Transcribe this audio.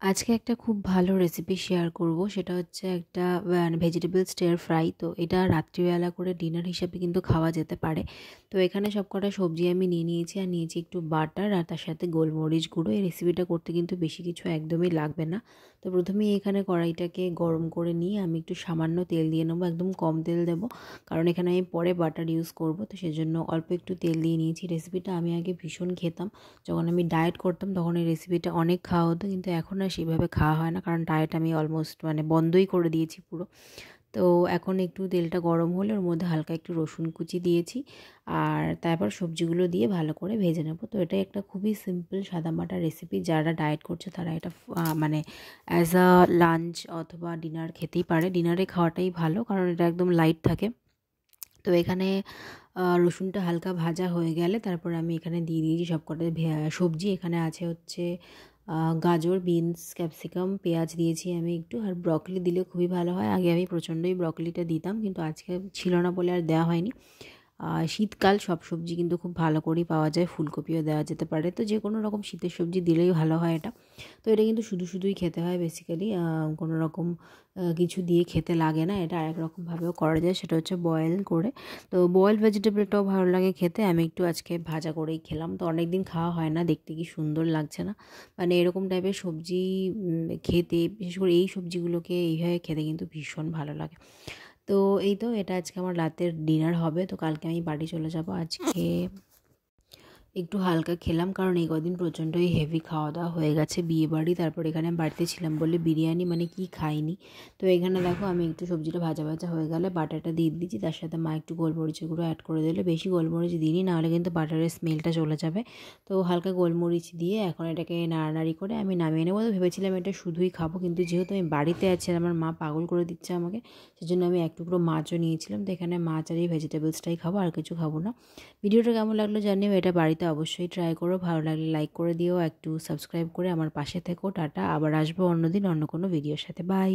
আজকে একটা খুব ভালো রেসিপি শেয়ার করব। সেটা হচ্ছে একটা ভেজিটেবল স্টির ফ্রাই। তো এটা রাত্রিবেলা করে ডিনার হিসাবে কিন্তু খাওয়া যেতে পারে। তো এখানে সবকটা সবজি আমি নিয়ে নিয়েছি, আর নিয়েছি একটু বাটার আর তার সাথে গোলমরিচ গুঁড়ো। এই রেসিপিটা করতে কিন্তু বেশি কিছু একদমই লাগবে না। তো প্রথমেই এখানে কড়াইটাকে গরম করে নিয়ে আমি একটু সামান্য তেল দিয়ে নেবো, একদম কম তেল দেবো, কারণ এখানে আমি পরে বাটার ইউজ করব। তো সেজন্য অল্প একটু তেল দিয়ে নিয়েছি। রেসিপিটা আমি আগে ভীষণ খেতাম, যখন আমি ডায়েট করতাম তখন এই রেসিপিটা অনেক খাওয়া হতো, কিন্তু এখন আর সেইভাবে খাওয়া হয় না, কারণ ডায়েট আমি অলমোস্ট বন্ধই করে দিয়েছি পুরো। তো এখন একটু তেলটা গরম হলে ওর মধ্যে হালকা একটু রসুন কুচি দিয়েছি, আর তারপর সবজিগুলো দিয়ে ভালো করে ভেজে নেবো। তো এটা একটা খুবই সিম্পল সাদামাটা রেসিপি, যারা ডায়েট করছে তারা এটা অ্যাজ আ লাঞ্চ অথবা ডিনার খেতেই পারে। ডিনারে খাওয়াটাই ভালো, কারণ এটা একদম লাইট থাকে। তো এখানে রসুনটা হালকা ভাজা হয়ে গেলে তারপর আমি এখানে দিয়ে দিয়েছি সবকটা সবজি। এখানে আছে হচ্ছে গাজর, বিনস, ক্যাপসিকাম, পেঁয়াজ দিয়েছি আমি একটু, আর ব্রকলি দিলে খুবই ভালো হয়। আগে আমি প্রচণ্ডই ব্রকলিটা দিতাম, কিন্তু আজকে ছিল না বলে আর দেওয়া হয়নি। শীতকাল সব সবজি কিন্তু খুব ভালো করেই পাওয়া যায়, ফুলকপিও দেওয়া যেতে পারে। তো যে কোনো রকম শীতের সবজি দিলেই ভালো হয় এটা। তো এটা কিন্তু শুধুই খেতে হয় বেসিক্যালি, কোনো রকম কিছু দিয়ে খেতে লাগে না। এটা আরেক রকমভাবেও করা যায়, সেটা হচ্ছে বয়েল করে। তো বয়েল ভেজিটেবলটাও ভালো লাগে খেতে। আমি একটু আজকে ভাজা করেই খেলাম। তো অনেক দিন খাওয়া হয় না, দেখতে কি সুন্দর লাগছে না? এরকম টাইপের সবজি খেতে, বিশেষ করে এই সবজিগুলোকে এইভাবে খেতে কিন্তু ভীষণ ভালো লাগে। তো এই তো এটা আজকে আমার রাতের ডিনার হবে। তো কালকে আমি বাড়ি চলে যাব। আজকে একটু হালকা খেলাম, কারণ এই কদিন প্রচণ্ডই হেভি খাওয়া দাওয়া হয়ে গেছে, বিয়েবাড়ি, তারপর এখানে আমি বাড়িতে ছিলাম বলে বিরিয়ানি কি খাইনি। তো এখানে দেখো আমি একটু সবজিটা ভাজা ভাজা হয়ে গেলে বাটারটা দিয়ে দিচ্ছি, তার সাথে মা একটু গোলমরিচের গুঁড়ো অ্যাড করে দিলে, বেশি গোলমরিচ দিইনি, নাহলে কিন্তু বাটারের স্মেলটা চলে যাবে। তো হালকা গোলমরিচ দিয়ে এখন এটাকে নাড়ানাড়ি করে আমি নামিয়ে নেবো। তো ভেবেছিলাম এটা শুধুই খাবো, কিন্তু যেহেতু আমি বাড়িতে আছি আর আমার মা পাগল করে দিচ্ছে আমাকে, সেজন্য আমি এক টুকরো মাছও নিয়েছিলাম। তো এখানে মাছ আর এই ভেজিটেবলসটাই খাবো, আর কিছু খাবো না। ভিডিওটা কেমন লাগলো জানিও, এটা বাড়িতে অবশ্যই ট্রাই করো। ভালো লাগলে লাইক করে দিও, একটু সাবস্ক্রাইব করে আমার পাশে থেকো। টাটা, আবার আসবো অন্যদিন অন্য কোনো ভিডিওর সাথে। বাই।